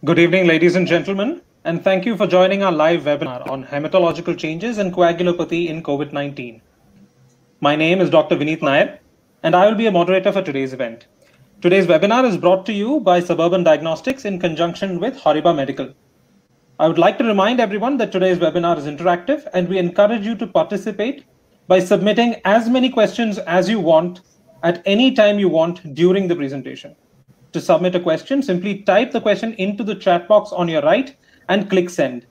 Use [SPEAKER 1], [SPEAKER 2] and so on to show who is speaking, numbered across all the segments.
[SPEAKER 1] Good evening, ladies and gentlemen, and thank you for joining our live webinar on hematological changes and coagulopathy in COVID-19. My name is Dr. Vineet Nair, and I will be a moderator for today's event. Today's webinar is brought to you by Suburban Diagnostics in conjunction with HORIBA Medical. I would like to remind everyone that today's webinar is interactive, and we encourage you to participate by submitting as many questions as you want at any time you want during the presentation. To submit a question, simply type the question into the chat box on your right and click send.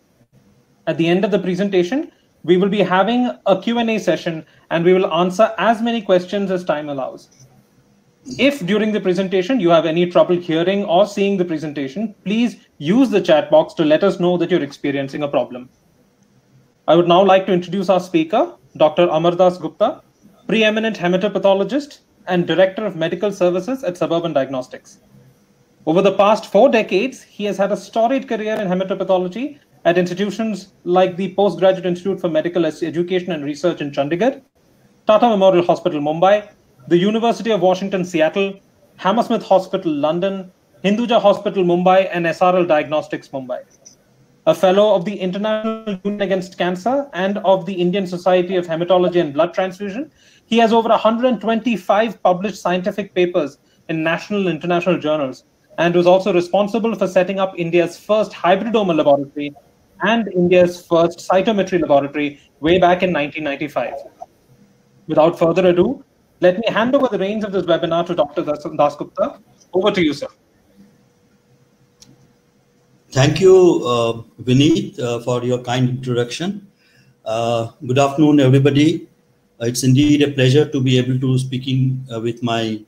[SPEAKER 1] At the end of the presentation, we will be having a Q&A session and we will answer as many questions as time allows. If during the presentation you have any trouble hearing or seeing the presentation, please use the chat box to let us know that you're experiencing a problem. I would now like to introduce our speaker, Dr. Amardas Gupta, preeminent hematopathologist and Director of Medical Services at Suburban Diagnostics. Over the past 4 decades, he has had a storied career in hematopathology at institutions like the Postgraduate Institute for Medical Education and Research in Chandigarh, Tata Memorial Hospital, Mumbai, the University of Washington, Seattle, Hammersmith Hospital, London, Hinduja Hospital, Mumbai, and SRL Diagnostics, Mumbai. A fellow of the International Union Against Cancer and of the Indian Society of Hematology and Blood Transfusion, he has over 125 published scientific papers in national and international journals, and was also responsible for setting up India's first hybridoma laboratory and India's first cytometry laboratory way back in 1995. Without further ado, let me hand over the reins of this webinar to Dr. Dasgupta. Over to you, sir.
[SPEAKER 2] Thank you, Vineet, for your kind introduction. Good afternoon, everybody. It's indeed a pleasure to be able to speaking with my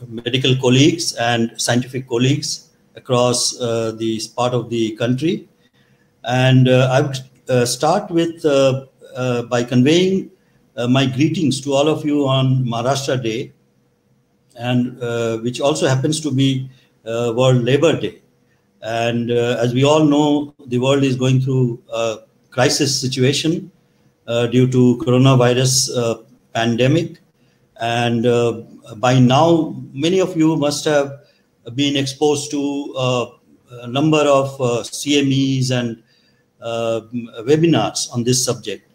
[SPEAKER 2] medical colleagues and scientific colleagues across this part of the country. And I would start with by conveying my greetings to all of you on Maharashtra Day, and which also happens to be World Labor Day. And as we all know, the world is going through a crisis situation due to coronavirus pandemic. And by now, many of you must have been exposed to a number of CMEs and webinars on this subject.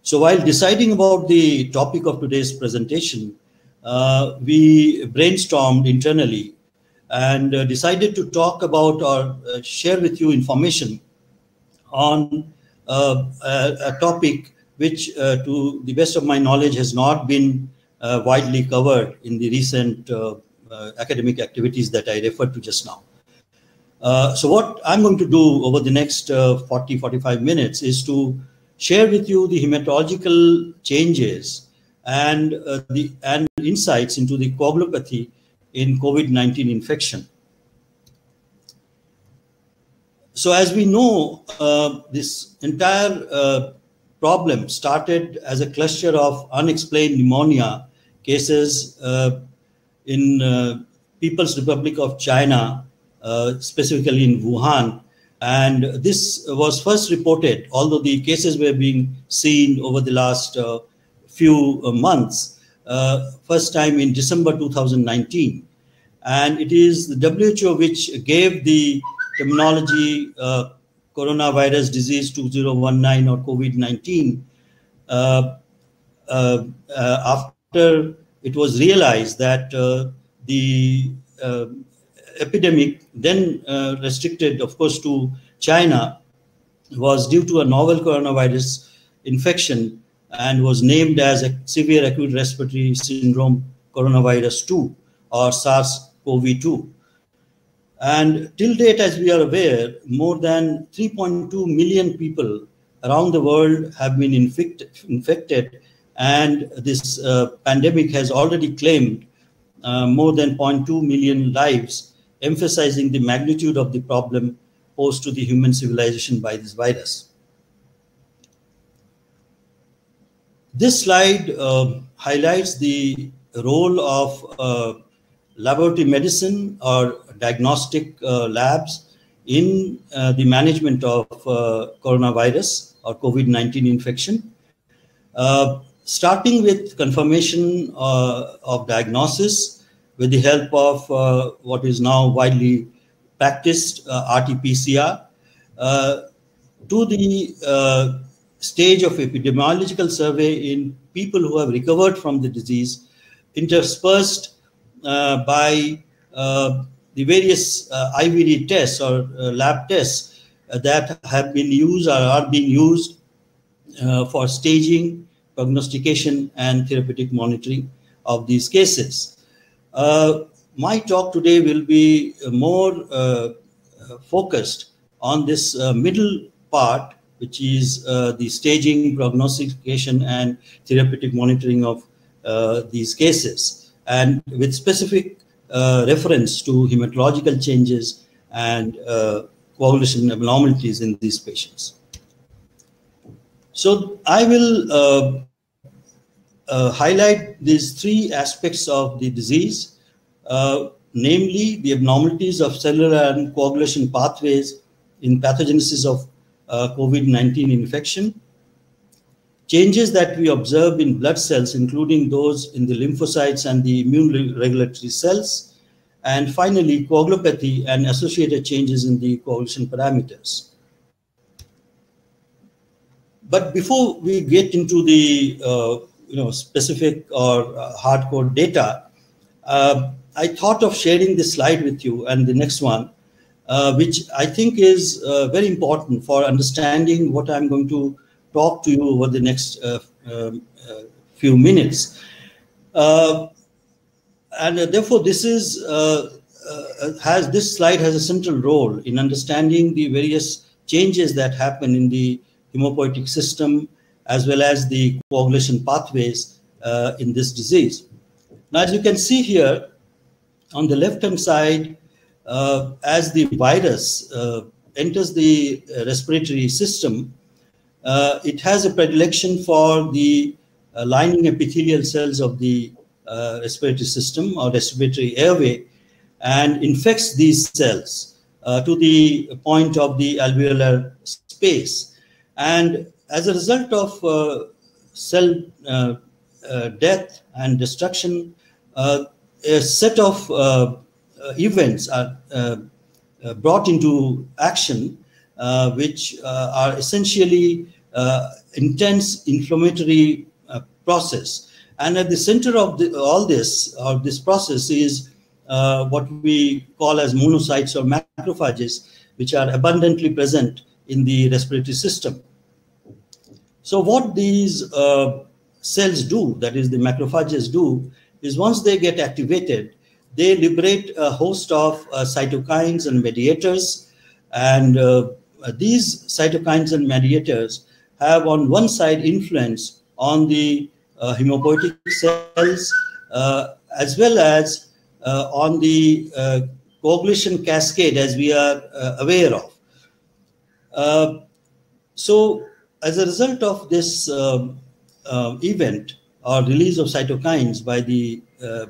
[SPEAKER 2] So while deciding about the topic of today's presentation, we brainstormed internally and decided to talk about or share with you information on a topic which, to the best of my knowledge, has not been widely covered in the recent academic activities that I referred to just now. So what I'm going to do over the next 40-45 minutes is to share with you the hematological changes and insights into the coagulopathy in COVID-19 infection. So as we know, this entire problem started as a cluster of unexplained pneumonia cases in People's Republic of China, specifically in Wuhan. And this was first reported, although the cases were being seen over the last few months, first time in December 2019. And it is the WHO which gave the terminology coronavirus disease 2019 or COVID-19 after it was realized that the epidemic, then restricted, of course, to China, was due to a novel coronavirus infection and was named as a severe acute respiratory syndrome coronavirus 2 or SARS-CoV-2. And till date, as we are aware, more than 3.2 million people around the world have been infected, and this pandemic has already claimed more than 0.2 million lives, emphasizing the magnitude of the problem posed to the human civilization by this virus. This slide highlights the role of laboratory medicine or diagnostic labs in the management of coronavirus or COVID-19 infection. Starting with confirmation of diagnosis with the help of what is now widely practiced RT-PCR to the stage of epidemiological survey in people who have recovered from the disease, interspersed by the various IVD tests or lab tests that have been used or are being used for staging, prognostication, and therapeutic monitoring of these cases. My talk today will be more focused on this middle part, which is the staging, prognostication, and therapeutic monitoring of these cases, and with specific reference to hematological changes and coagulation abnormalities in these patients. So I will highlight these three aspects of the disease, namely the abnormalities of cellular and coagulation pathways in pathogenesis of COVID-19 infection, changes that we observe in blood cells, including those in the lymphocytes and the immune regulatory cells, and finally coagulopathy and associated changes in the coagulation parameters. But before we get into the specific or hardcore data, I thought of sharing this slide with you and the next one, which I think is very important for understanding what I'm going to talk to you over the next few minutes. And therefore, this slide has a central role in understanding the various changes that happen in the hemopoietic system, as well as the coagulation pathways in this disease. Now, as you can see here, on the left-hand side, as the virus enters the respiratory system, it has a predilection for the lining epithelial cells of the respiratory system or respiratory airway and infects these cells to the point of the alveolar space. And as a result of cell death and destruction, a set of events are brought into action, which are essentially intense inflammatory process. And at the center of all this process is what we call as monocytes or macrophages, which are abundantly present in the respiratory system. So what these cells do, that is the macrophages do, is once they get activated, they liberate a host of cytokines and mediators. And these cytokines and mediators have on one side influence on the hemopoietic cells, as well as on the coagulation cascade, as we are aware of. So as a result of this event or release of cytokines by the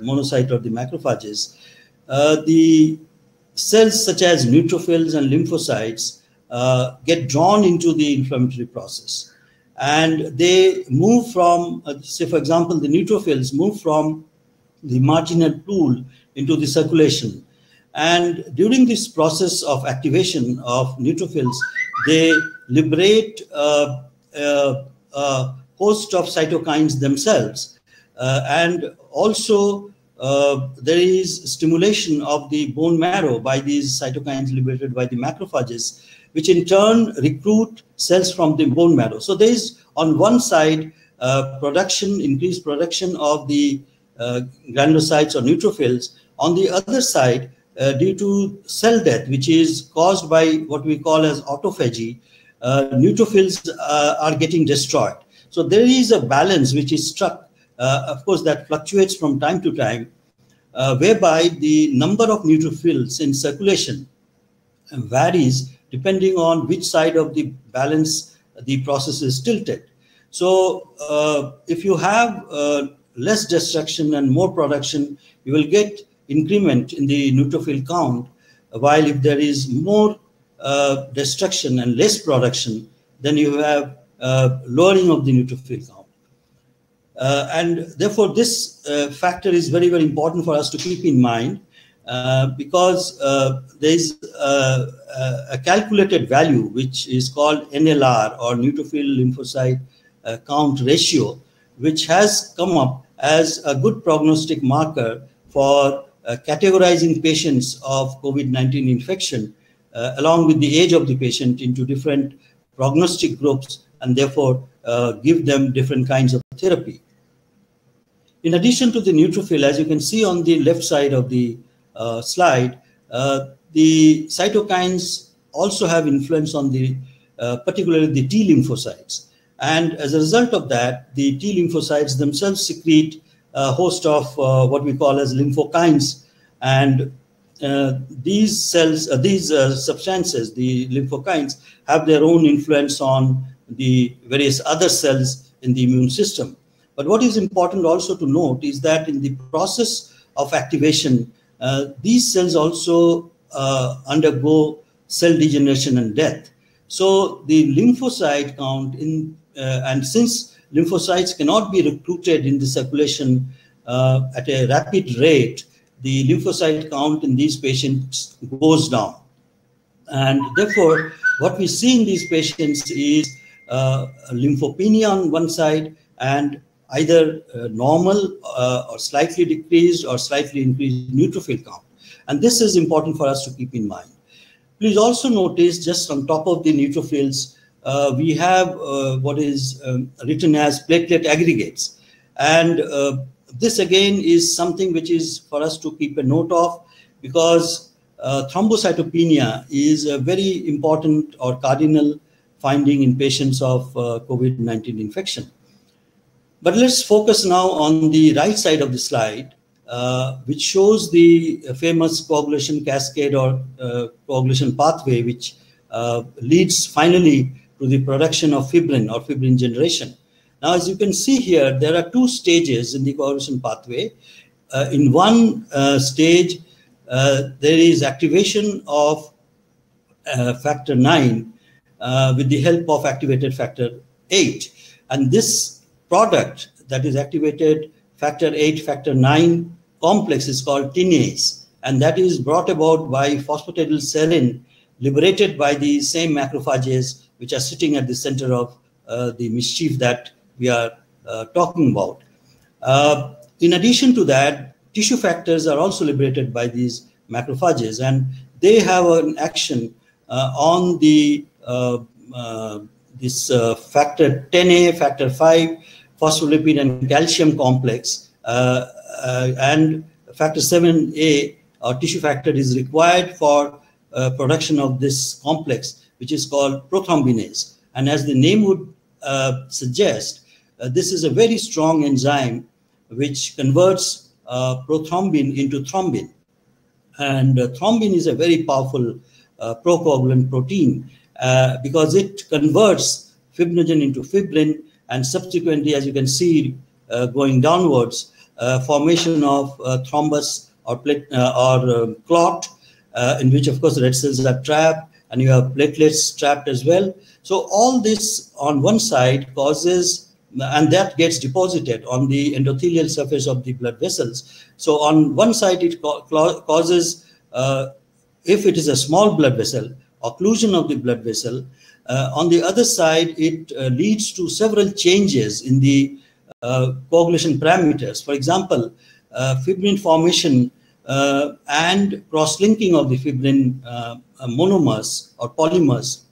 [SPEAKER 2] monocyte or the macrophages, the cells such as neutrophils and lymphocytes get drawn into the inflammatory process. And they move from, say, for example, the neutrophils move from the marginal pool into the circulation. And during this process of activation of neutrophils, they liberate a host of cytokines themselves. And also there is stimulation of the bone marrow by these cytokines liberated by the macrophages, which in turn recruit cells from the bone marrow. So there is on one side increased production of the granulocytes or neutrophils. On the other side, due to cell death, which is caused by what we call as autophagy, neutrophils are getting destroyed. So there is a balance which is struck, of course, that fluctuates from time to time, whereby the number of neutrophils in circulation varies depending on which side of the balance the process is tilted. So if you have less destruction and more production, you will get increment in the neutrophil count, while if there is more destruction and less production, then you have lowering of the neutrophil count. And therefore, this factor is very, very important for us to keep in mind. because there is a calculated value which is called NLR, or neutrophil lymphocyte count ratio, which has come up as a good prognostic marker for categorizing patients of COVID-19 infection along with the age of the patient into different prognostic groups, and therefore give them different kinds of therapy. In addition to the neutrophil, as you can see on the left side of the slide, the cytokines also have influence on the particularly the T lymphocytes. And as a result of that, the T lymphocytes themselves secrete a host of what we call as lymphokines. And these cells, these substances, the lymphokines, have their own influence on the various other cells in the immune system. But what is important also to note is that in the process of activation, these cells also undergo cell degeneration and death. So the lymphocyte count and since lymphocytes cannot be recruited in the circulation at a rapid rate, the lymphocyte count in these patients goes down. And therefore, what we see in these patients is lymphopenia on one side, and either normal or slightly decreased or slightly increased neutrophil count. And this is important for us to keep in mind. Please also notice, just on top of the neutrophils, we have what is written as platelet aggregates. And this again is something which is for us to keep a note of, because thrombocytopenia is a very important or cardinal finding in patients of COVID-19 infection. But let's focus now on the right side of the slide, which shows the famous coagulation cascade or coagulation pathway, which leads finally to the production of fibrin or fibrin generation. Now, as you can see here, there are two stages in the coagulation pathway. In one stage, there is activation of factor 9 with the help of activated factor 8. And this product that is activated factor 8, factor 9 complex is called tinase, and that is brought about by phosphatidylserine liberated by the same macrophages which are sitting at the center of the mischief that we are talking about. In addition to that, tissue factors are also liberated by these macrophages, and they have an action on the factor 10A, factor 5, phospholipid and calcium complex, and factor 7A or tissue factor is required for production of this complex, which is called prothrombinase. And as the name would suggest, this is a very strong enzyme which converts prothrombin into thrombin. And thrombin is a very powerful procoagulant protein because it converts fibrinogen into fibrin, and subsequently, as you can see, going downwards, formation of thrombus or clot, in which, of course, red cells are trapped, and you have platelets trapped as well. So all this on one side causes, and that gets deposited on the endothelial surface of the blood vessels. So on one side, it causes, if it is a small blood vessel, occlusion of the blood vessel. On the other side, it leads to several changes in the coagulation parameters. For example, fibrin formation and cross-linking of the fibrin monomers or polymers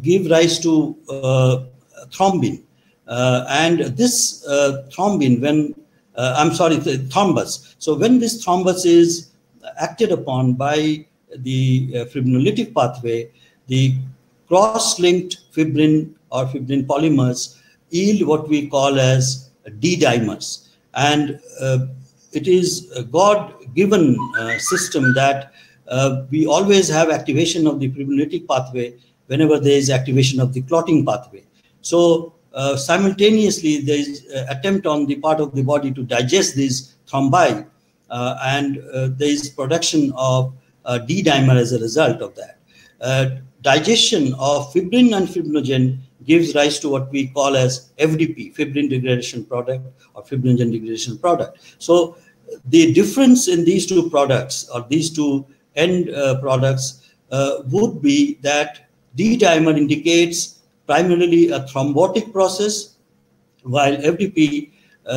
[SPEAKER 2] give rise to thrombin. And this thrombin, when, thrombus. So when this thrombus is acted upon by the fibrinolytic pathway, the cross-linked fibrin or fibrin polymers yield what we call as D-dimers. And it is a God-given system that we always have activation of the fibrinolytic pathway whenever there is activation of the clotting pathway. So simultaneously, there is an attempt on the part of the body to digest these thrombi, and there is production of D-dimer as a result of that. Digestion of fibrin and fibrinogen gives rise to what we call as FDP, fibrin degradation product or fibrinogen degradation product. So the difference in these two products or these two end products would be that D-dimer indicates primarily a thrombotic process, while FDP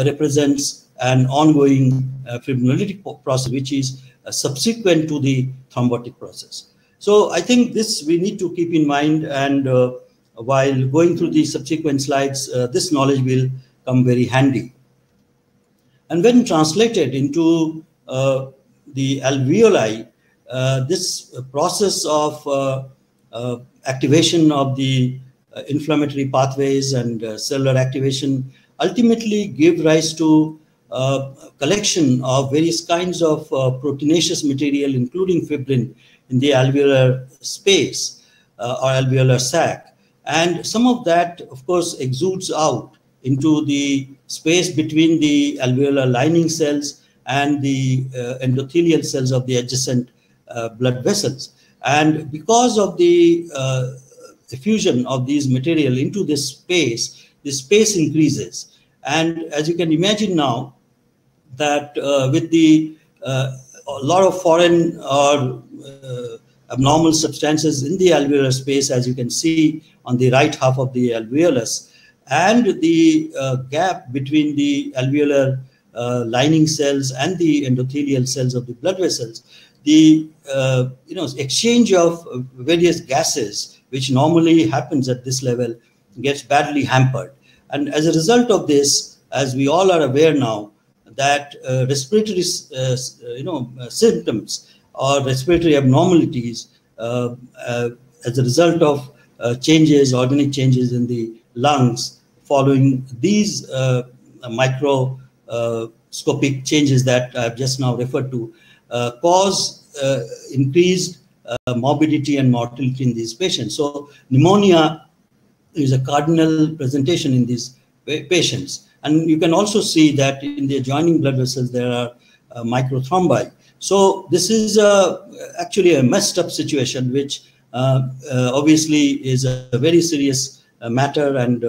[SPEAKER 2] represents an ongoing fibrinolytic process, which is subsequent to the thrombotic process. So I think this we need to keep in mind, and while going through the subsequent slides, this knowledge will come very handy. And when translated into the alveoli, this process of activation of the inflammatory pathways and cellular activation ultimately give rise to collection of various kinds of proteinaceous material, including fibrin, in the alveolar space or alveolar sac. And some of that, of course, exudes out into the space between the alveolar lining cells and the endothelial cells of the adjacent blood vessels. And because of the diffusion of these material into this space increases. And as you can imagine now, that with the a lot of foreign or abnormal substances in the alveolar space, as you can see on the right half of the alveolus, and the gap between the alveolar lining cells and the endothelial cells of the blood vessels, the exchange of various gases, which normally happens at this level, gets badly hampered. And as a result of this, as we all are aware now, that respiratory symptoms or respiratory abnormalities as a result of organic changes in the lungs following these microscopic changes that I've just now referred to, cause increased morbidity and mortality in these patients. So pneumonia is a cardinal presentation in these patients. And you can also see that in the adjoining blood vessels, there are microthrombi. So this is actually a messed up situation, which obviously is a very serious matter and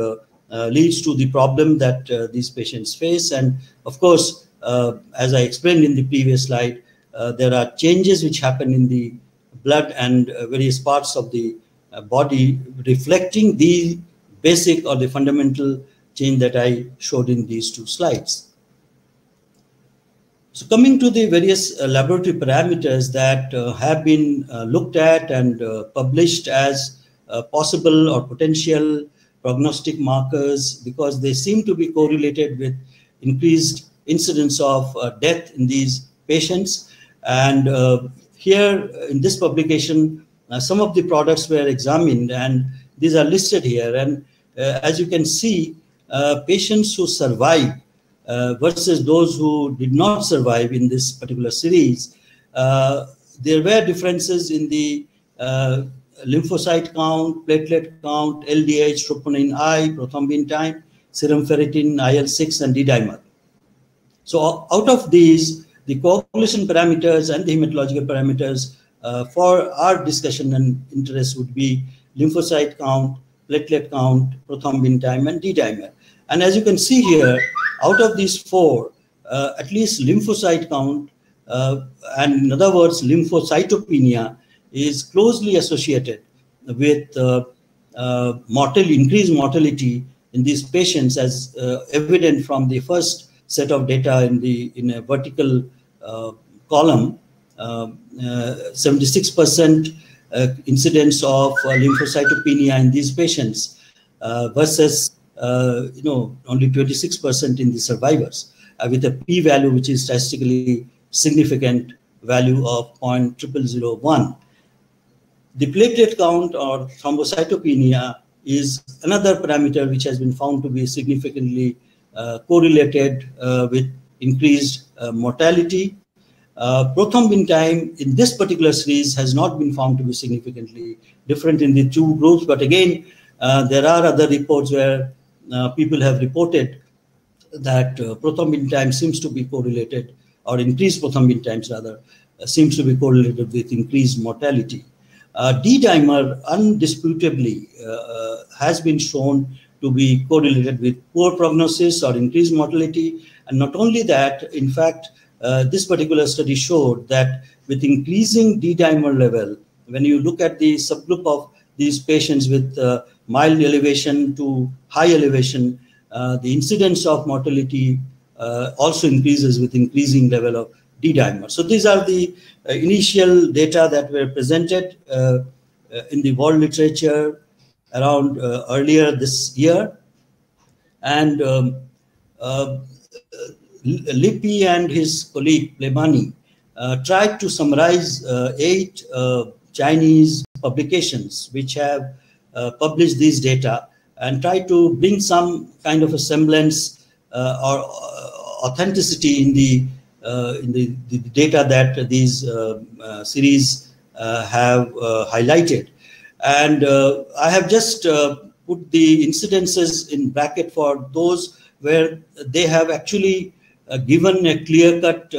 [SPEAKER 2] leads to the problem that these patients face. And of course, as I explained in the previous slide, there are changes which happen in the blood and various parts of the body reflecting the basic or the fundamental change that I showed in these two slides. So coming to the various laboratory parameters that have been looked at and published as possible or potential prognostic markers, because they seem to be correlated with increased incidence of death in these patients. And here in this publication, some of the products were examined, and these are listed here. And as you can see, patients who survive versus those who did not survive in this particular series, there were differences in the lymphocyte count, platelet count, LDH, troponin I, prothrombin time, serum ferritin, IL-6, and D-dimer. So out of these, the coagulation parameters and the hematological parameters for our discussion and interest would be lymphocyte count, platelet count, prothrombin time, and D-dimer. And as you can see here, out of these four, at least lymphocyte count, and in other words, lymphocytopenia, is closely associated with increased mortality in these patients, as evident from the first set of data in a vertical column, 76% incidence of lymphocytopenia in these patients versus only 26% in the survivors, with a p-value which is statistically significant value of 0.0001. The platelet count or thrombocytopenia is another parameter which has been found to be significantly correlated with increased mortality. Prothrombin time in this particular series has not been found to be significantly different in the two groups, but again, there are other reports where people have reported that prothrombin time seems to be correlated, or increased prothrombin times rather, seems to be correlated with increased mortality. D-dimer undisputably has been shown to be correlated with poor prognosis or increased mortality. And not only that, in fact, this particular study showed that with increasing D-dimer level, when you look at the subgroup of these patients with mild elevation to high elevation, the incidence of mortality also increases with increasing level of D-dimer. So these are the initial data that were presented in the world literature around earlier this year. And Lippi and his colleague Plebani tried to summarize 8 Chinese publications which have published these data and try to bring some kind of a semblance or authenticity in the data that these series have highlighted. And I have just put the incidences in bracket for those where they have actually given a clear-cut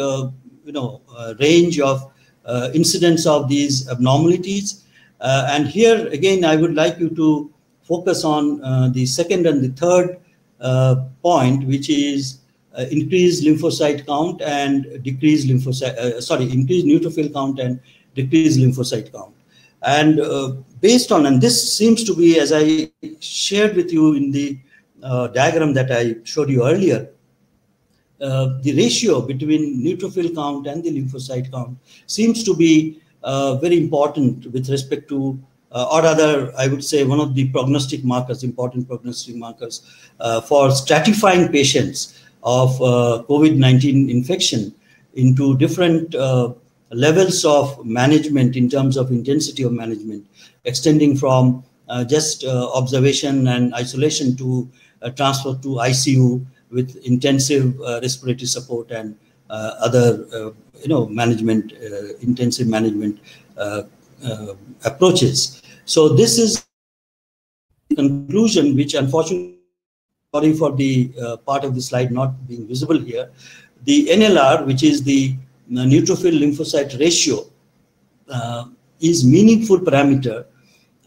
[SPEAKER 2] range of incidence of these abnormalities. And here again, I would like you to focus on the second and the third point, which is increased lymphocyte count and decreased lymphocyte, increased neutrophil count and decreased lymphocyte count. And based on, and this seems to be, as I shared with you in the diagram that I showed you earlier, the ratio between neutrophil count and the lymphocyte count seems to be very important with respect to, or rather, I would say one of the prognostic markers, important prognostic markers for stratifying patients of COVID-19 infection into different levels of management in terms of intensity of management, extending from just observation and isolation to transfer to ICU with intensive respiratory support and other management, intensive management approaches. So this is the conclusion, which unfortunately, sorry for the part of the slide not being visible here, the NLR, which is the neutrophil lymphocyte ratio, is meaningful parameter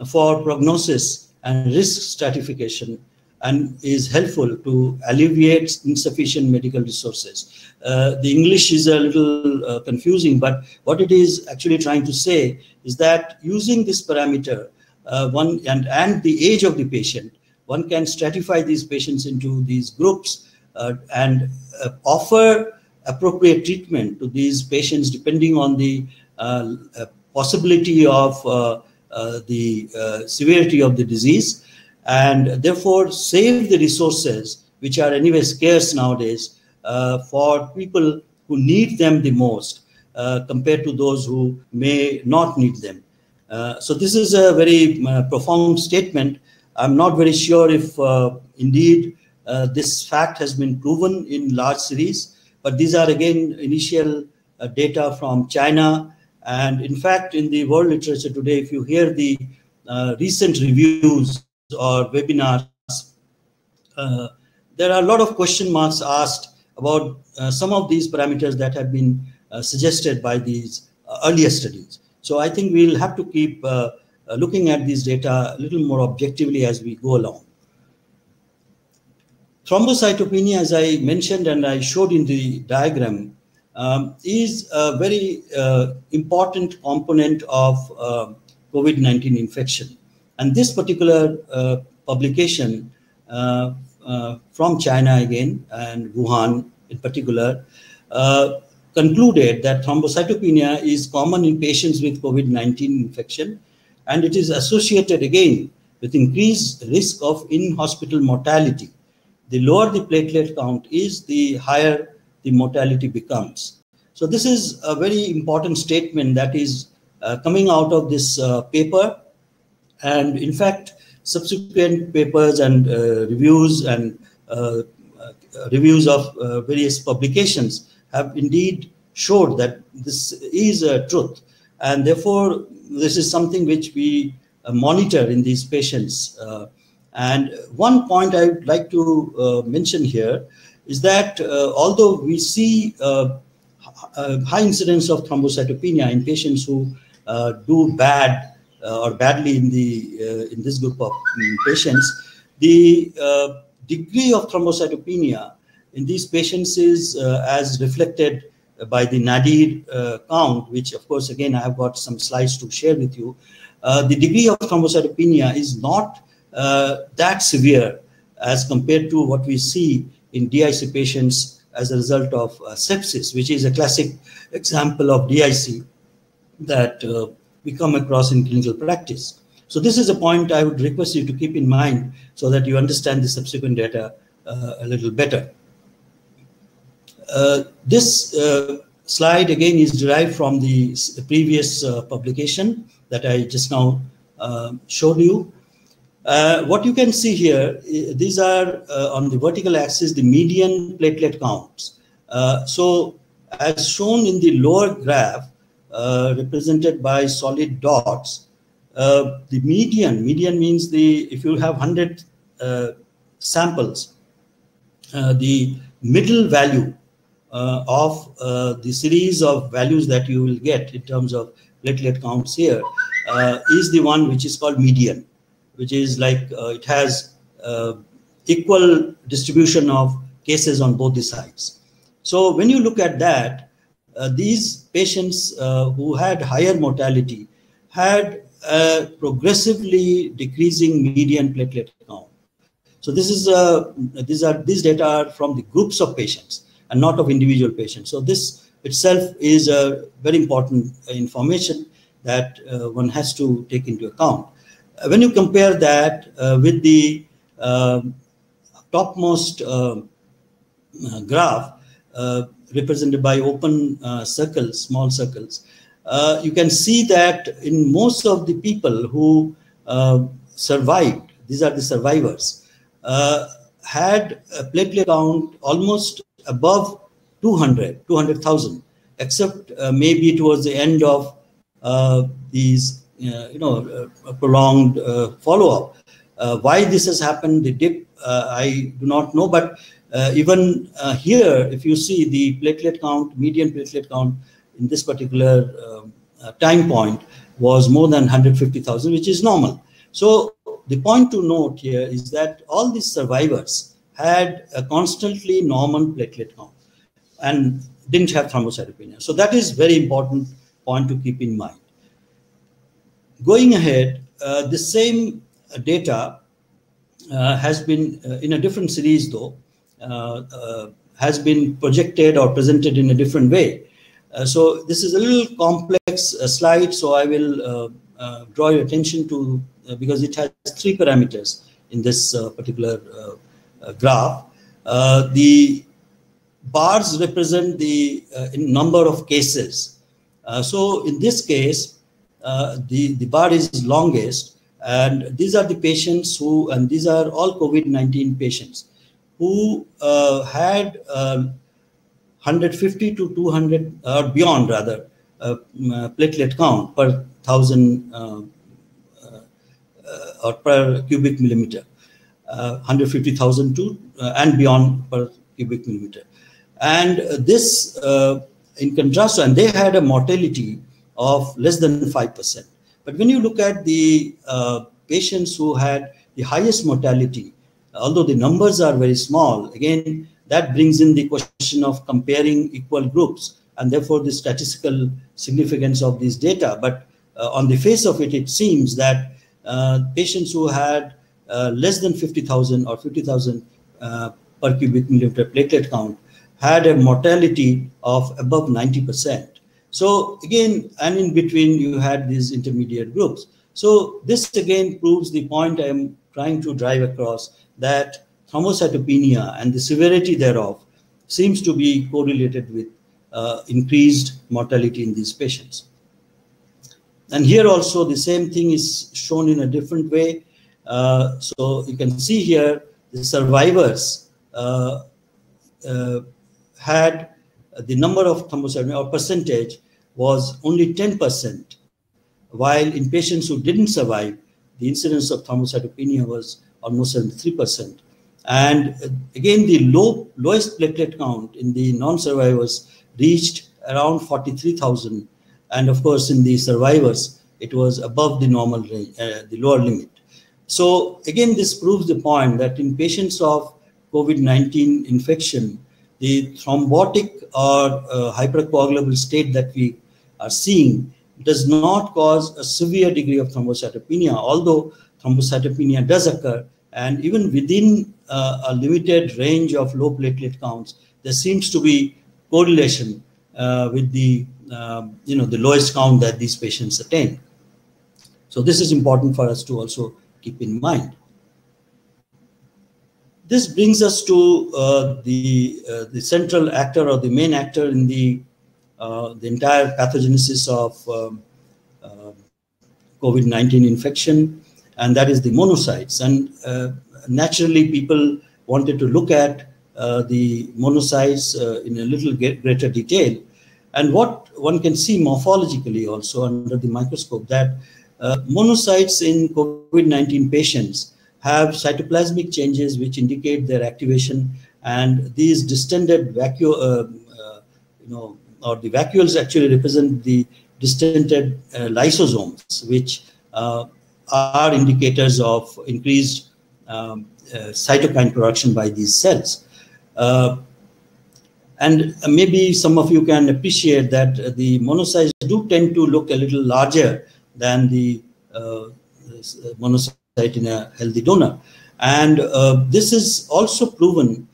[SPEAKER 2] for prognosis and risk stratification, and is helpful to alleviate insufficient medical resources. The English is a little confusing, but what it is actually trying to say is that using this parameter, and the age of the patient, one can stratify these patients into these groups and offer appropriate treatment to these patients depending on the possibility of the severity of the disease, and therefore save the resources which are anyway scarce nowadays for people who need them the most compared to those who may not need them. So this is a very profound statement. I'm not very sure if indeed this fact has been proven in large series, but these are again initial data from China. And in fact, in the world literature today, if you hear the recent reviews or webinars, there are a lot of question marks asked about some of these parameters that have been suggested by these earlier studies. So I think we'll have to keep looking at these data a little more objectively as we go along. Thrombocytopenia, as I mentioned and I showed in the diagram, is a very important component of COVID-19 infection. And this particular publication from China again, and Wuhan in particular, concluded that thrombocytopenia is common in patients with COVID-19 infection, and it is associated again with increased risk of in-hospital mortality. The lower the platelet count is, the higher the mortality becomes. So this is a very important statement that is coming out of this paper. And in fact, subsequent papers and reviews of various publications have indeed showed that this is a truth. And therefore, this is something which we monitor in these patients. And one point I would like to mention here is that although we see high incidence of thrombocytopenia in patients who do bad or badly in this group of patients, the degree of thrombocytopenia in these patients is as reflected by the nadir count, which of course, again, I have got some slides to share with you. The degree of thrombocytopenia is not that severe as compared to what we see in DIC patients as a result of sepsis, which is a classic example of DIC that we come across in clinical practice. So this is a point I would request you to keep in mind so that you understand the subsequent data a little better. This slide again is derived from the previous publication that I just now showed you. What you can see here, these are on the vertical axis, the median platelet counts. So as shown in the lower graph, represented by solid dots, the median means if you have 100 samples, the middle value of the series of values that you will get in terms of platelet counts here is the one which is called median, which is like it has equal distribution of cases on both the sides. So when you look at that, these patients who had higher mortality had a progressively decreasing median platelet count. So this is these data are from the groups of patients and not of individual patients. So this itself is a very important information that one has to take into account. When you compare that with the topmost graph represented by open circles, small circles, you can see that in most of the people who survived, these are the survivors, had a platelet count almost above 200,000, except maybe towards the end of these, prolonged follow-up. Why this has happened, the dip, I do not know, but even here, if you see the platelet count, median platelet count in this particular time point was more than 150,000, which is normal. So the point to note here is that all these survivors had a constantly normal platelet count and didn't have thrombocytopenia. So that is very important point to keep in mind. Going ahead, the same data has been in a different series though, has been projected or presented in a different way. So this is a little complex slide, so I will draw your attention to, because it has 3 parameters in this particular graph. The bars represent the number of cases. So in this case, the bar is longest, and these are the patients who, and these are all COVID-19 patients who had 150 to 200 or beyond rather platelet count per 1,000 or per cubic millimeter, 150,000 to and beyond per cubic millimeter. And this in contrast, and they had a mortality of less than 5%. But when you look at the patients who had the highest mortality, although the numbers are very small, again, that brings in the question of comparing equal groups and therefore the statistical significance of these data. But on the face of it, it seems that patients who had less than 50,000 or 50,000 per cubic millimeter platelet count had a mortality of above 90%. So again, and in between you had these intermediate groups. So this again proves the point I am trying to drive across, that thrombocytopenia and the severity thereof seems to be correlated with increased mortality in these patients. And here also the same thing is shown in a different way. So you can see here the survivors had the number of thrombocytopenia or percentage was only 10%, while in patients who didn't survive, the incidence of thrombocytopenia was almost 73%. And again, the lowest platelet count in the non-survivors reached around 43,000. And of course, in the survivors, it was above the normal range, the lower limit. So again, this proves the point that in patients of COVID-19 infection, the thrombotic or hypercoagulable state that we are seeing does not cause a severe degree of thrombocytopenia, although thrombocytopenia does occur, and even within a limited range of low platelet counts, there seems to be correlation with the the lowest count that these patients attain. So this is important for us to also keep in mind. This brings us to the central actor or the main actor in the entire pathogenesis of COVID-19 infection, and that is the monocytes. And naturally, people wanted to look at the monocytes in a little greater detail. And what one can see morphologically also under the microscope, that monocytes in COVID-19 patients have cytoplasmic changes which indicate their activation, and these distended vacuole, or the vacuoles actually represent the distended lysosomes, which are indicators of increased cytokine production by these cells. And maybe some of you can appreciate that the monocytes do tend to look a little larger than the monocyte in a healthy donor. And this is also proven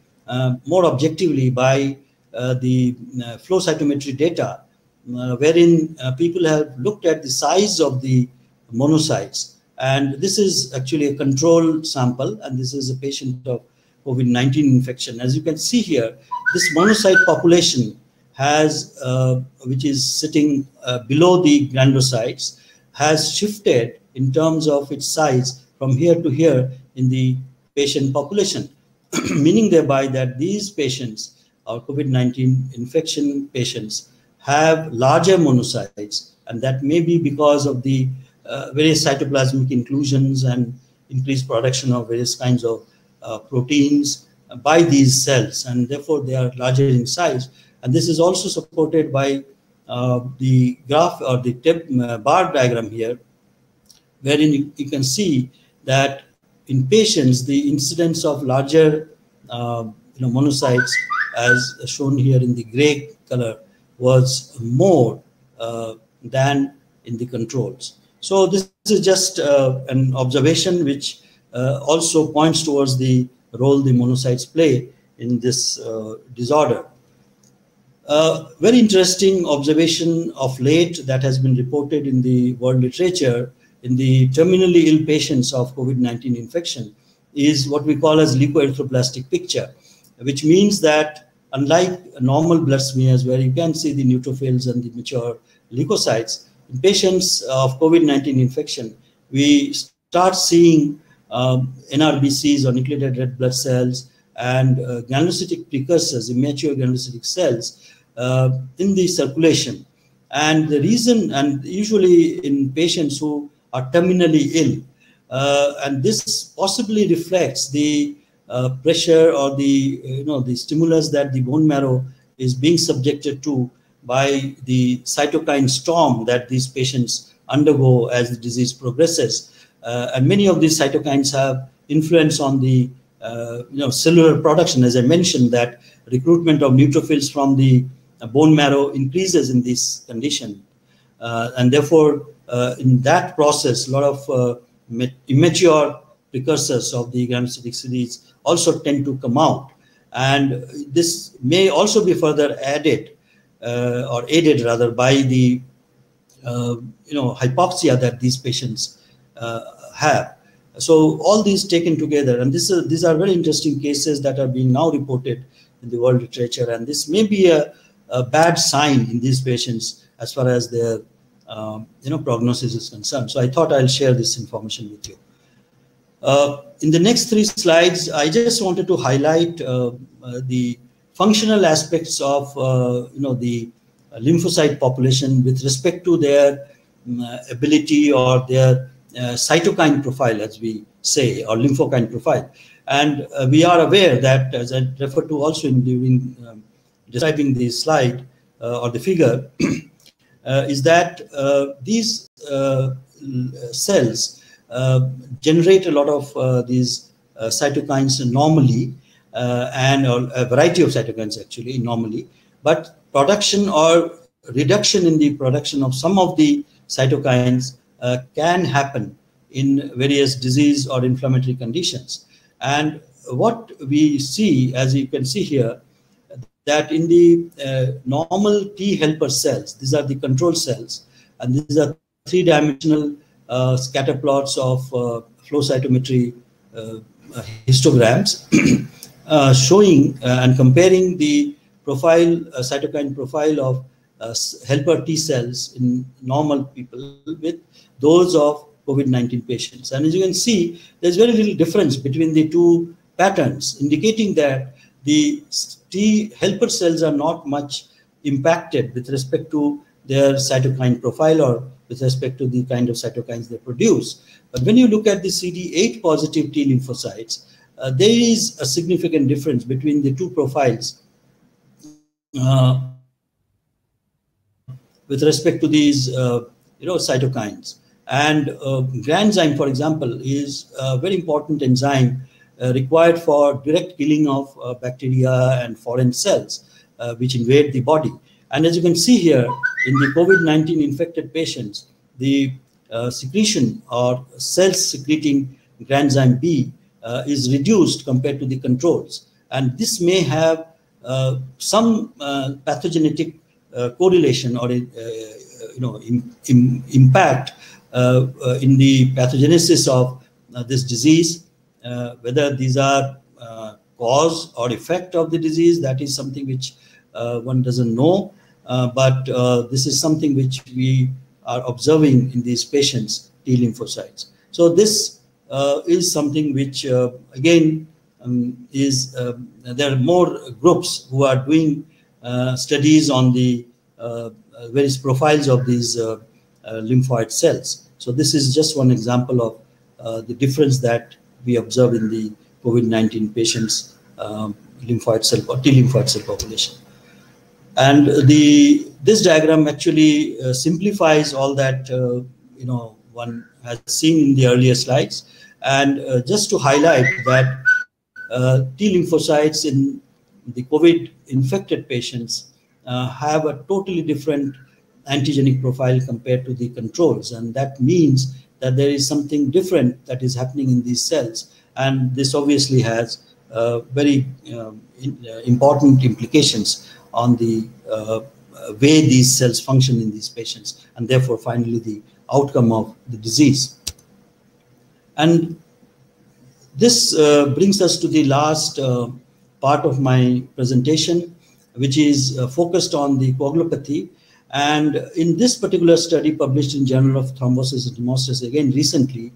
[SPEAKER 2] more objectively by the flow cytometry data, wherein people have looked at the size of the monocytes. And this is actually a control sample, and this is a patient of COVID-19 infection. As you can see here, this monocyte population has, which is sitting below the granulocytes, has shifted in terms of its size from here to here in the patient population, meaning thereby that these patients, or COVID-19 infection patients, have larger monocytes, and that may be because of the various cytoplasmic inclusions and increased production of various kinds of proteins by these cells, and therefore they are larger in size. And this is also supported by the graph or the bar diagram here, wherein you can see that in patients the incidence of larger monocytes, as shown here in the gray color, was more than in the controls. So this is just an observation which also points towards the role the monocytes play in this disorder. Very interesting observation of late that has been reported in the world literature in the terminally ill patients of COVID-19 infection is what we call as leukoerythroblastic picture, which means that unlike normal blood smears where you can see the neutrophils and the mature leukocytes, in patients of COVID-19 infection, we start seeing NRBCs or nucleated red blood cells and granulocytic precursors, immature granulocytic cells in the circulation. And the reason, and usually in patients who are terminally ill, and this possibly reflects the pressure or the the stimulus that the bone marrow is being subjected to by the cytokine storm that these patients undergo as the disease progresses. And many of these cytokines have influence on the cellular production. As I mentioned, that recruitment of neutrophils from the bone marrow increases in this condition. And therefore, in that process, a lot of immature precursors of the granulocytic series also tend to come out. And this may also be further added or aided rather by the hypoxia that these patients have. So all these taken together, and these are very interesting cases that are being now reported in the world literature, and this may be a bad sign in these patients as far as their prognosis is concerned. So I thought I'll share this information with you. In the next 3 slides, I just wanted to highlight the functional aspects of the lymphocyte population with respect to their ability or their cytokine profile, as we say, or lymphokine profile. And we are aware that, as I referred to also in during describing the slide or the figure, is that these cells generate a lot of these cytokines normally, and a variety of cytokines actually normally, but production or reduction in the production of some of the cytokines can happen in various disease or inflammatory conditions. And what we see, as you can see here, that in the normal T helper cells, these are the control cells, and these are three-dimensional scatter plots of flow cytometry histograms showing and comparing the profile, cytokine profile of helper T cells in normal people with those of COVID-19 patients. And as you can see, there's very little difference between the two patterns, indicating that the T helper cells are not much impacted with respect to their cytokine profile or with respect to the kind of cytokines they produce. But when you look at the CD8 positive T lymphocytes, there is a significant difference between the two profiles with respect to these cytokines. And granzyme, for example, is a very important enzyme required for direct killing of bacteria and foreign cells which invade the body. And as you can see here, in the COVID-19 infected patients, the secretion or cells secreting granzyme B is reduced compared to the controls. And this may have some pathogenetic correlation or impact in the pathogenesis of this disease. Whether these are cause or effect of the disease, that is something which one doesn't know, but this is something which we are observing in these patients' T lymphocytes. So this is something which again is there are more groups who are doing studies on the various profiles of these lymphoid cells. So this is just one example of the difference that we observe in the COVID-19 patients' lymphoid cell or T lymphoid cell population. And this diagram actually simplifies all that one has seen in the earlier slides. And just to highlight that T lymphocytes in the COVID infected patients have a totally different antigenic profile compared to the controls, and that means that there is something different that is happening in these cells, and this obviously has very important implications on the way these cells function in these patients, and therefore finally the outcome of the disease. And this brings us to the last part of my presentation, which is focused on the coagulopathy. And in this particular study published in Journal of Thrombosis and Hemostasis, again recently,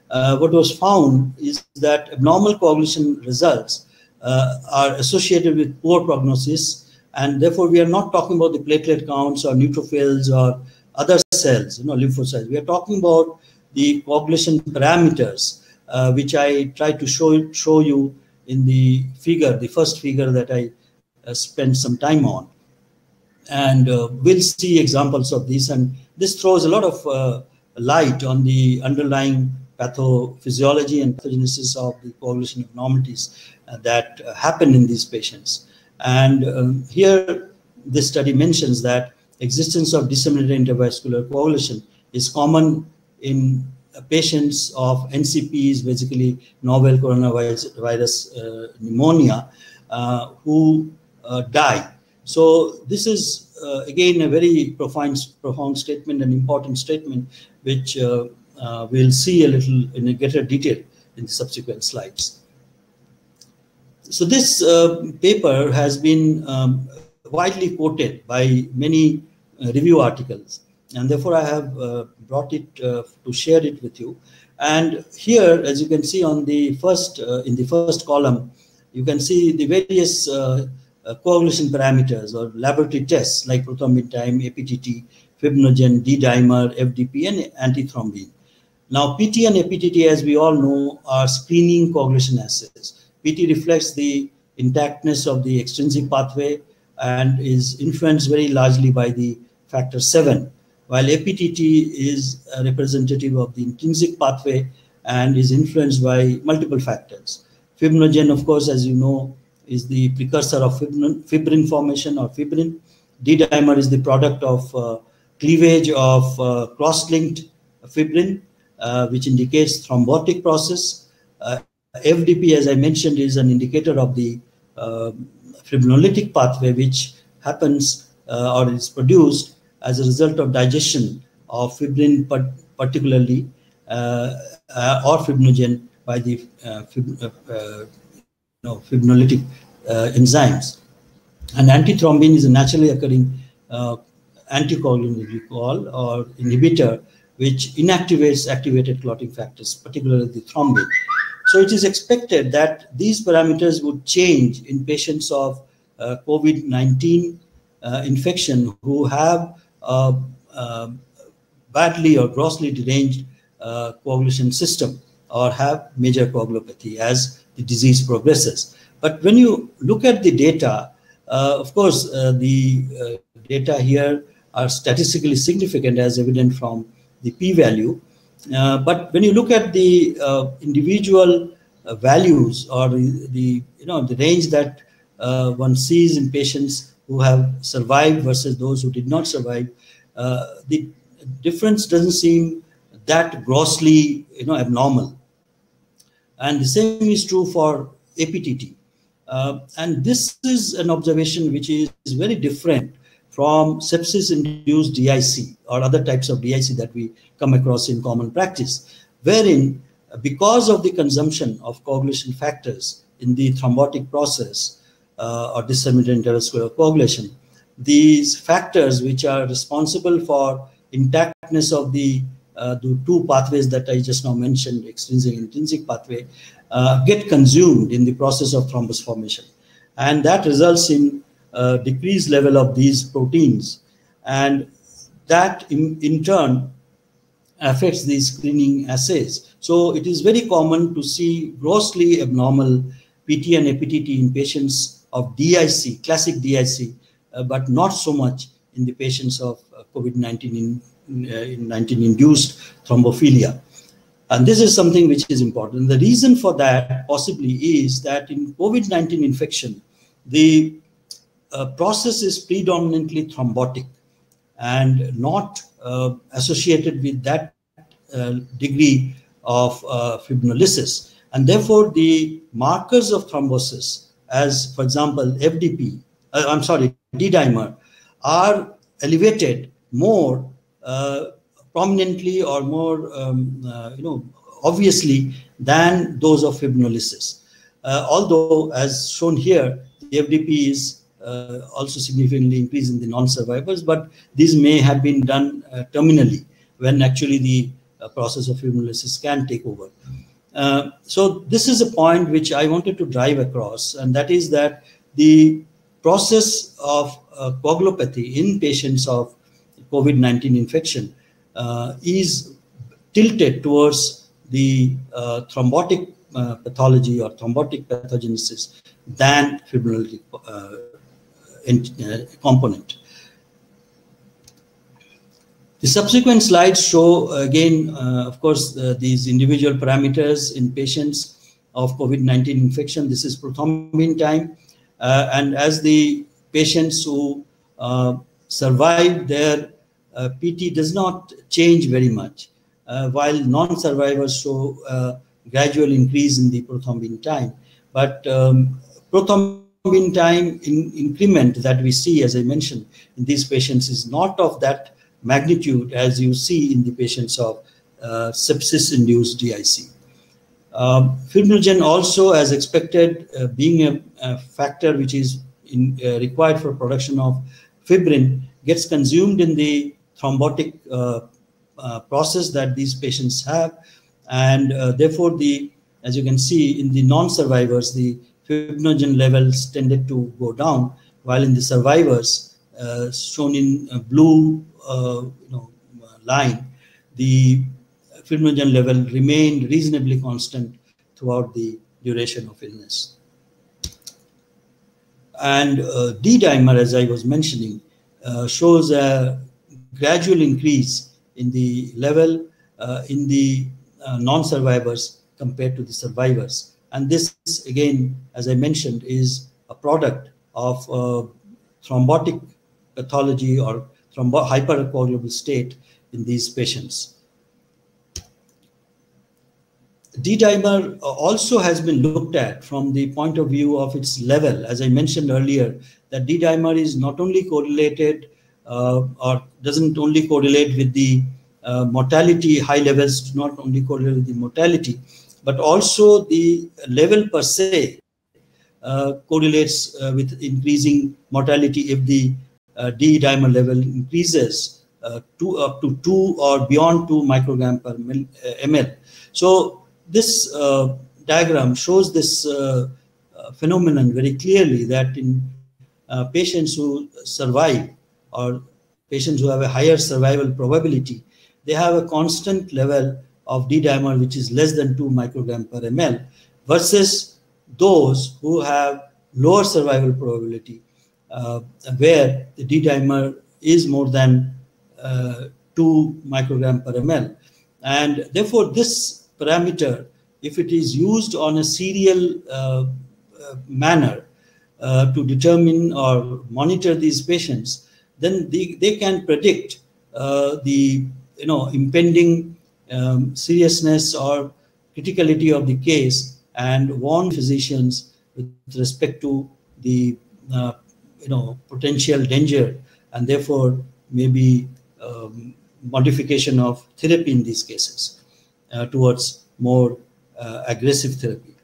[SPEAKER 2] what was found is that abnormal coagulation results are associated with poor prognosis, and therefore we are not talking about the platelet counts or neutrophils or other cells, lymphocytes. We are talking about the coagulation parameters, which I tried to show you in the figure, the first figure that I spent some time on. And we'll see examples of this, and this throws a lot of light on the underlying pathophysiology and pathogenesis of the coagulation abnormalities that happen in these patients. And here this study mentions that existence of disseminated intravascular coagulation is common in patients of NCPs, basically novel coronavirus pneumonia, who die. So this is again a very profound statement, an important statement, which we'll see a little in a greater detail in the subsequent slides. So this paper has been widely quoted by many review articles, and therefore I have brought it to share it with you. And here, as you can see on the first in the first column, you can see the various coagulation parameters or laboratory tests like prothrombin time, APTT, fibrinogen, Ddimer, FDP, and antithrombin. Now, PT and APTT, as we all know, are screening coagulation assays. PT reflects the intactness of the extrinsic pathway and is influenced very largely by the factor 7, while APTT is a representative of the intrinsic pathway and is influenced by multiple factors. Fibrinogen, of course, as you know, is the precursor of fibrin formation or fibrin. D-dimer is the product of cleavage of cross-linked fibrin, which indicates thrombotic process. FDP, as I mentioned, is an indicator of the fibrinolytic pathway, which happens or is produced as a result of digestion of fibrin, particularly or fibrinogen by the fibrinolytic enzymes. And antithrombin is a naturally occurring anticoagulant, we call, or inhibitor, which inactivates activated clotting factors, particularly the thrombin. So it is expected that these parameters would change in patients of COVID-19 infection who have badly or grossly deranged coagulation system or have major coagulopathy as the disease progresses. But when you look at the data, of course, the data here are statistically significant as evident from the p-value. But when you look at the individual values or the range that one sees in patients who have survived versus those who did not survive, the difference doesn't seem that grossly abnormal. And the same is true for APTT. And this is an observation which is very different from sepsis-induced DIC or other types of DIC that we come across in common practice, wherein because of the consumption of coagulation factors in the thrombotic process or disseminated intravascular coagulation, these factors which are responsible for intactness of the two pathways that I just now mentioned, extrinsic and intrinsic pathway, get consumed in the process of thrombus formation. And that results in decreased level of these proteins. And that in turn affects the screening assays. So it is very common to see grossly abnormal PT and APTT in patients of DIC, classic DIC, but not so much in the patients of COVID-19 induced thrombophilia. And this is something which is important. The reason for that possibly is that in COVID-19 infection, the process is predominantly thrombotic and not associated with that degree of fibrinolysis. And therefore, the markers of thrombosis, as for example, D-dimer, are elevated more prominently or more obviously than those of fibrinolysis. Although, as shown here, the FDP is also significantly increased in the non-survivors, but these may have been done terminally when actually the process of fibrinolysis can take over. So this is a point which I wanted to drive across, and that is that the process of coagulopathy in patients of COVID-19 infection is tilted towards the thrombotic pathology or thrombotic pathogenesis than fibrinolytic component. The subsequent slides show again, of course, these individual parameters in patients of COVID-19 infection. This is prothrombin time. And as the patients who survive, their PT does not change very much, while non-survivors show gradual increase in the prothrombin time. But prothrombin time increment that we see, as I mentioned, in these patients is not of that magnitude as you see in the patients of sepsis-induced DIC. Fibrinogen also, as expected, being a factor which is required for production of fibrin, gets consumed in the thrombotic process that these patients have. And therefore, as you can see in the non-survivors, the fibrinogen levels tended to go down, while in the survivors, shown in a blue line, the fibrinogen level remained reasonably constant throughout the duration of illness. And D-dimer, as I was mentioning, shows a gradual increase in the level in the non-survivors compared to the survivors. And this, again, as I mentioned, is a product of thrombotic pathology or hypercoagulable state in these patients. D-dimer also has been looked at from the point of view of its level. As I mentioned earlier, that D-dimer is not only correlated or doesn't only correlate with the mortality, high levels do not only correlate with the mortality, but also the level per se correlates with increasing mortality if the D-dimer level increases up to 2 or beyond 2 microgram per ml. So this diagram shows this phenomenon very clearly, that in patients who survive or patients who have a higher survival probability, they have a constant level of D-dimer which is less than 2 microgram per ml, versus those who have lower survival probability where the D-dimer is more than 2 microgram per ml. And therefore this parameter, if it is used on a serial manner to determine or monitor these patients, then they can predict the impending seriousness or criticality of the case and warn physicians with respect to the potential danger, and therefore maybe modification of therapy in these cases towards more aggressive therapy.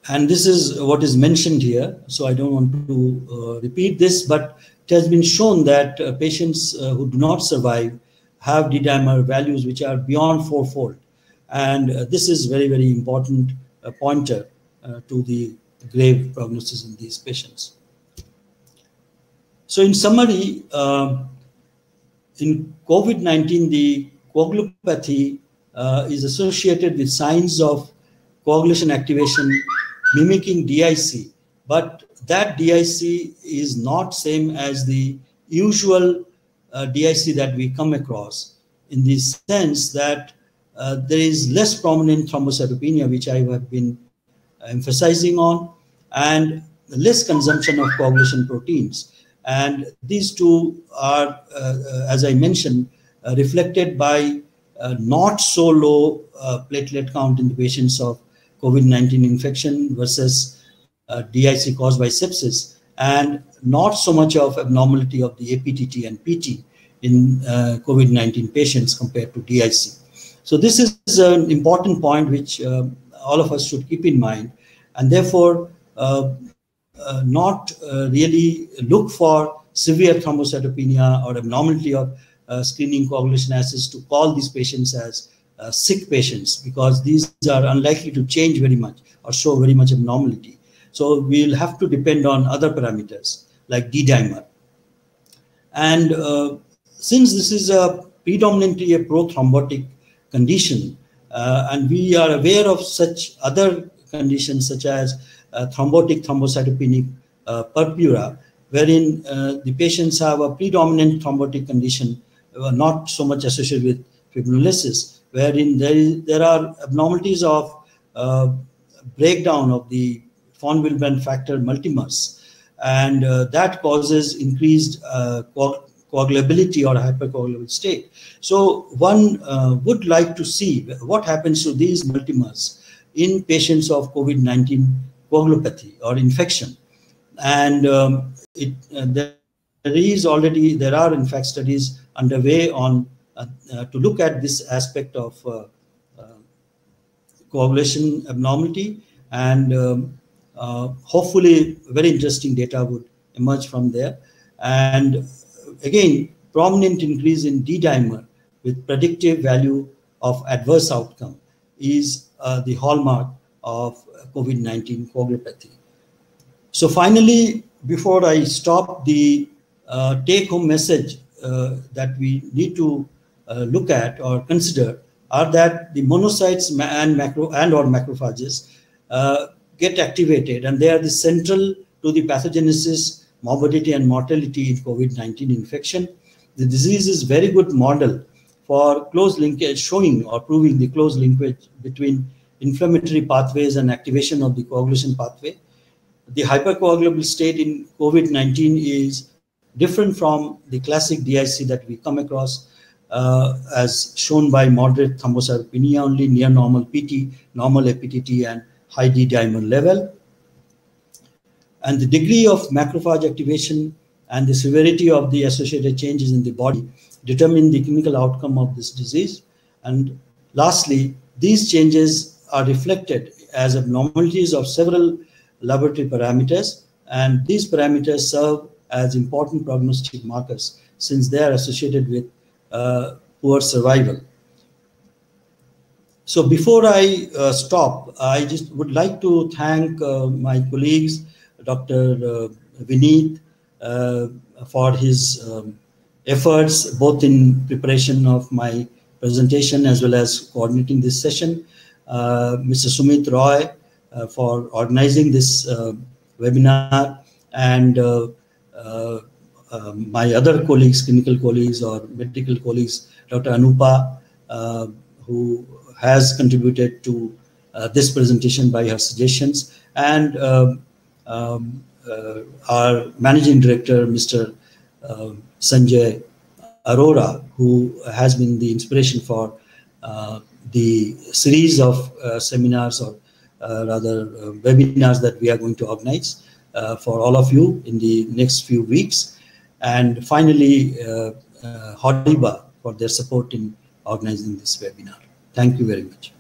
[SPEAKER 2] And this is what is mentioned here, so I don't want to repeat this, but it has been shown that patients who do not survive have D-dimer values which are beyond 4-fold. And this is very, very important pointer to the grave prognosis in these patients. So in summary, in COVID-19, the coagulopathy is associated with signs of coagulation activation mimicking DIC, but that DIC is not same as the usual DIC that we come across, in the sense that there is less prominent thrombocytopenia, which I have been emphasizing on, and less consumption of coagulation proteins. And these two are, as I mentioned, reflected by not so low platelet count in the patients of COVID-19 infection versus DIC caused by sepsis, and not so much of abnormality of the APTT and PT in COVID-19 patients compared to DIC. So this is an important point which all of us should keep in mind, and therefore not really look for severe thrombocytopenia or abnormality of screening coagulation assays to call these patients as sick patients, because these are unlikely to change very much or show very much abnormality. So we'll have to depend on other parameters like D-dimer. And since this is predominantly a prothrombotic condition, and we are aware of such other conditions such as thrombotic thrombocytopenic purpura, wherein the patients have a predominant thrombotic condition, not so much associated with fibrinolysis, wherein there are abnormalities of breakdown of the von Willebrand factor multimers, and that causes increased coagulability or hypercoagulable state. So one would like to see what happens to these multimers in patients of COVID-19 coagulopathy or infection. And there are in fact studies underway on to look at this aspect of coagulation abnormality, and hopefully very interesting data would emerge from there. And again, prominent increase in D-dimer with predictive value of adverse outcome is the hallmark of COVID-19 coagulopathy. So finally, before I stop, the take-home message that we need to look at or consider are that the monocytes and or macrophages get activated, and they are the central to the pathogenesis, morbidity, and mortality in COVID-19 infection. The disease is very good model for close linkage, showing or proving the close linkage between inflammatory pathways and activation of the coagulation pathway. The hypercoagulable state in COVID-19 is different from the classic DIC that we come across, as shown by moderate thrombocytopenia only, near normal PT, normal APTT, and high D-dimer level. And the degree of macrophage activation and the severity of the associated changes in the body determine the clinical outcome of this disease. And lastly, these changes are reflected as abnormalities of several laboratory parameters, and these parameters serve as important prognostic markers since they are associated with poor survival. So before I stop, I just would like to thank my colleagues, Dr. Vineet, for his efforts both in preparation of my presentation as well as coordinating this session. Mr. Sumit Roy for organizing this webinar, and my other colleagues, clinical colleagues or medical colleagues, Dr. Anupa, who has contributed to this presentation by her suggestions, and our managing director, Mr. Sanjay Arora, who has been the inspiration for the series of seminars, or rather webinars, that we are going to organize for all of you in the next few weeks. And finally, HORIBA for their support in organizing this webinar. Thank you very much.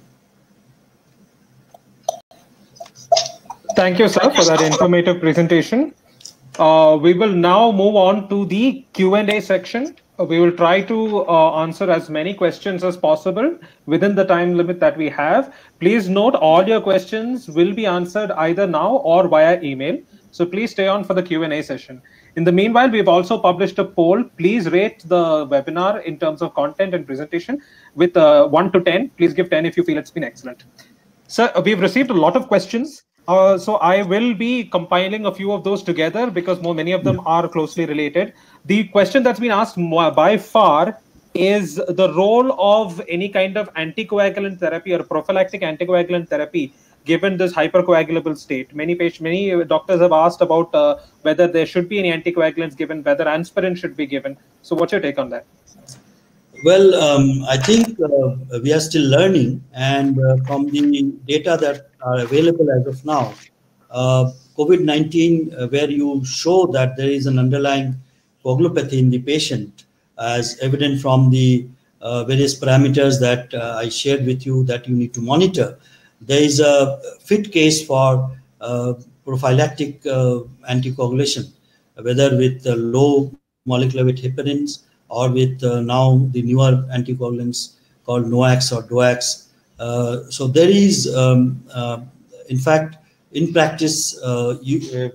[SPEAKER 1] Thank you, sir, for that informative presentation. We will now move on to the Q&A section. We will try to answer as many questions as possible within the time limit that we have. Please note all your questions will be answered either now or via email. So please stay on for the Q&A session. In the meanwhile, we've also published a poll. Please rate the webinar in terms of content and presentation with 1 to 10. Please give 10 if you feel it's been excellent. Sir, we've received a lot of questions. So I will be compiling a few of those together because many of them are closely related. The question that's been asked by far is the role of any kind of anticoagulant therapy or prophylactic anticoagulant therapy given this hypercoagulable state. Many doctors have asked about whether there should be any anticoagulants given, whether aspirin should be given. So what's your take on that?
[SPEAKER 2] Well, I think we are still learning, and from the data that are available as of now, COVID-19, where you show that there is an underlying coagulopathy in the patient, as evident from the various parameters that I shared with you that you need to monitor, there is a fit case for prophylactic anticoagulation, whether with low molecular weight heparins or with now the newer anticoagulants called NOACs or DOACs. So there is, in fact, in practice,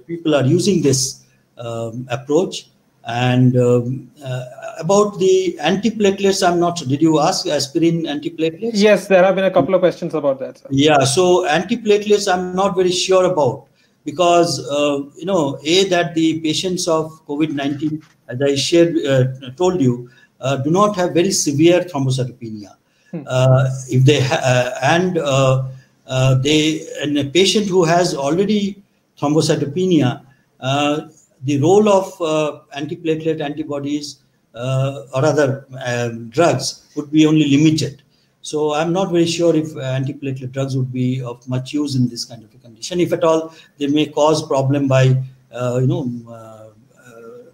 [SPEAKER 2] people are using this approach. And about the antiplatelets, I'm not sure. Did you ask aspirin antiplatelets?
[SPEAKER 1] Yes, there have been a couple of questions about that, sir.
[SPEAKER 2] Yeah, so antiplatelets, I'm not very sure about, because that the patients of COVID-19, as I told you, do not have very severe thrombocytopenia. If they and a patient who has already thrombocytopenia, the role of antiplatelet antibodies or other drugs would be only limited. So I'm not very sure if antiplatelet drugs would be of much use in this kind of a condition. If at all, they may cause problem by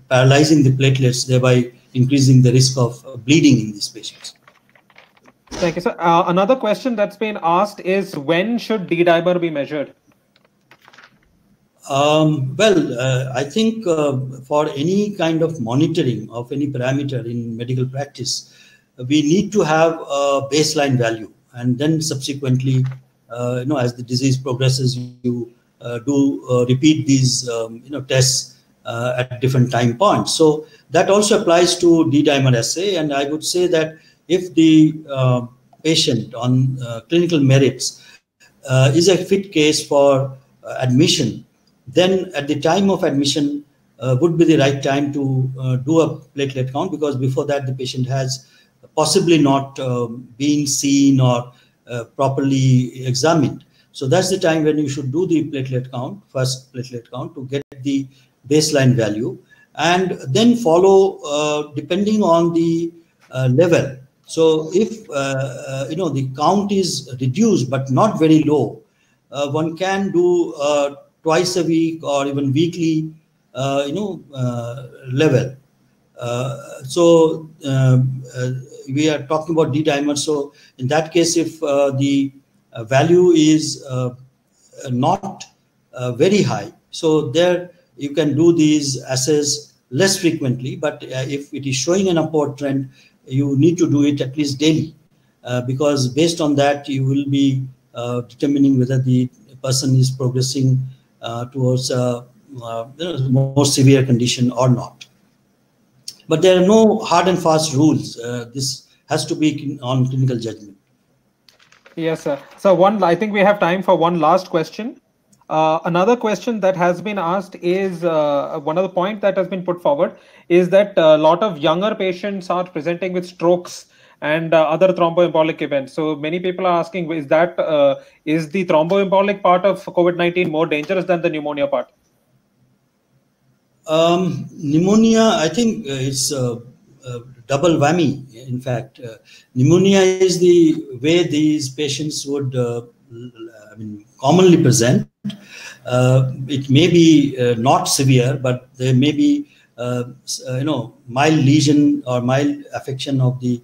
[SPEAKER 2] paralyzing the platelets, thereby increasing the risk of bleeding in these patients.
[SPEAKER 1] Thank you, sir. Another question that's been asked is, when should D-dimer be measured?
[SPEAKER 2] I think for any kind of monitoring of any parameter in medical practice, we need to have a baseline value, and then subsequently, as the disease progresses, you do repeat these tests at different time points. So that also applies to D-dimer assay, and I would say that if the patient on clinical merits is a fit case for admission, then at the time of admission would be the right time to do a platelet count, because before that the patient has possibly not been seen or properly examined. So that's the time when you should do the platelet count, first platelet count, to get the baseline value, and then follow depending on the level. So if the count is reduced but not very low, one can do twice a week or even weekly level. We are talking about D-dimer. So in that case, if the value is not very high, so there you can do these assays less frequently. But if it is showing an upward trend, you need to do it at least daily, because based on that you will be determining whether the person is progressing towards a more severe condition or not. But there are no hard and fast rules. This has to be on clinical judgment.
[SPEAKER 1] Yes, sir. So I think we have time for one last question. Another question that has been asked is, one of the points that has been put forward is that a lot of younger patients are presenting with strokes and other thromboembolic events. So many people are asking, is the thromboembolic part of COVID-19 more dangerous than the pneumonia part?
[SPEAKER 2] Pneumonia, I think it's a double whammy. In fact, pneumonia is the way these patients would commonly present. It may be not severe, but there may be mild lesion or mild affection of the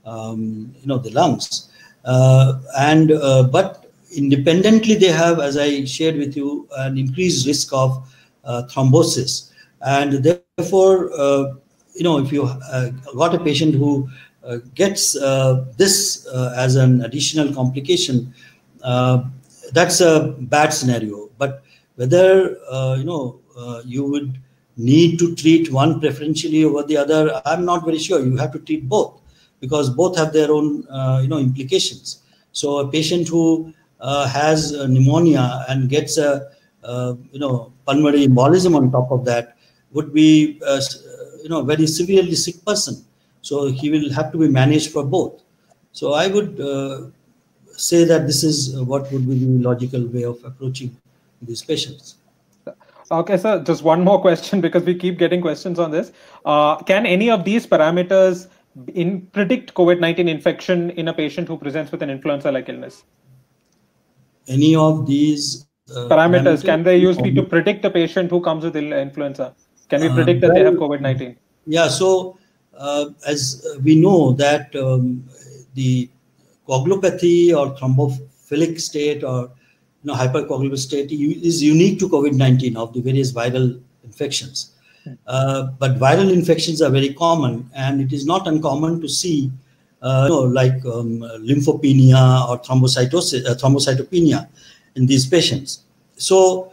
[SPEAKER 2] the lungs, but independently they have, as I shared with you, an increased risk of thrombosis. And therefore, if you got a patient who gets this as an additional complication, that's a bad scenario. But whether you would need to treat one preferentially over the other, I'm not very sure. You have to treat both, because both have their own implications. So a patient who has pneumonia and gets a pulmonary embolism on top of that would be very severely sick person. So he will have to be managed for both. So I would say that this is what would be the logical way of approaching these patients.
[SPEAKER 1] Okay, sir, just one more question, because we keep getting questions on this. Can any of these parameters predict COVID-19 infection in a patient who presents with an influenza-like illness?
[SPEAKER 2] Any of these
[SPEAKER 1] parameters, can they use to predict a patient who comes with influenza? Can we predict that they have COVID-19?
[SPEAKER 2] Yeah, so as we know that the coagulopathy or thrombophilic state or hypercoagulable state is unique to COVID-19 of the various viral infections. But viral infections are very common, and it is not uncommon to see lymphopenia or thrombocytopenia in these patients. So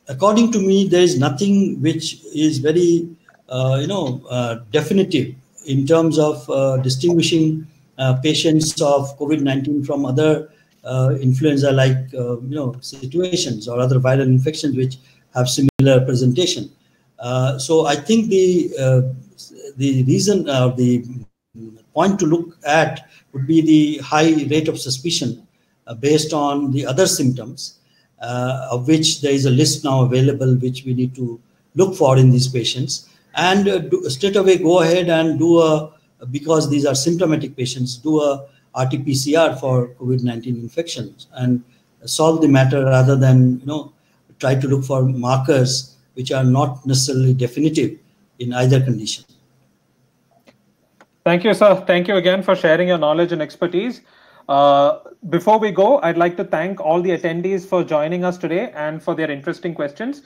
[SPEAKER 2] according to me, there is nothing which is very definitive in terms of distinguishing patients of COVID-19 from other influenza-like situations or other viral infections which have similar presentation. So I think the reason, the point to look at would be the high rate of suspicion based on the other symptoms, of which there is a list now available which we need to look for in these patients, and straight away go ahead and do because these are symptomatic patients, do a RT-PCR for COVID-19 infections and solve the matter, rather than try to look for markers which are not necessarily definitive in either condition.
[SPEAKER 1] Thank you, sir. Thank you again for sharing your knowledge and expertise. Before we go, I'd like to thank all the attendees for joining us today and for their interesting questions.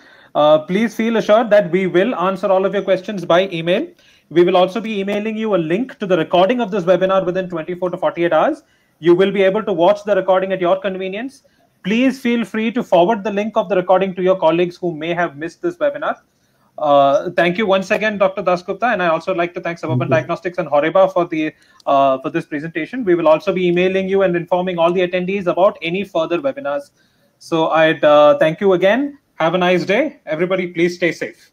[SPEAKER 1] Please feel assured that we will answer all of your questions by email. We will also be emailing you a link to the recording of this webinar within 24 to 48 hours. You will be able to watch the recording at your convenience. Please feel free to forward the link of the recording to your colleagues who may have missed this webinar. Thank you once again, Dr. Dasgupta, and I also like to thank Suburban Diagnostics and HORIBA for this presentation. We will also be emailing you and informing all the attendees about any further webinars. So I'd thank you again. Have a nice day. Everybody, please stay safe.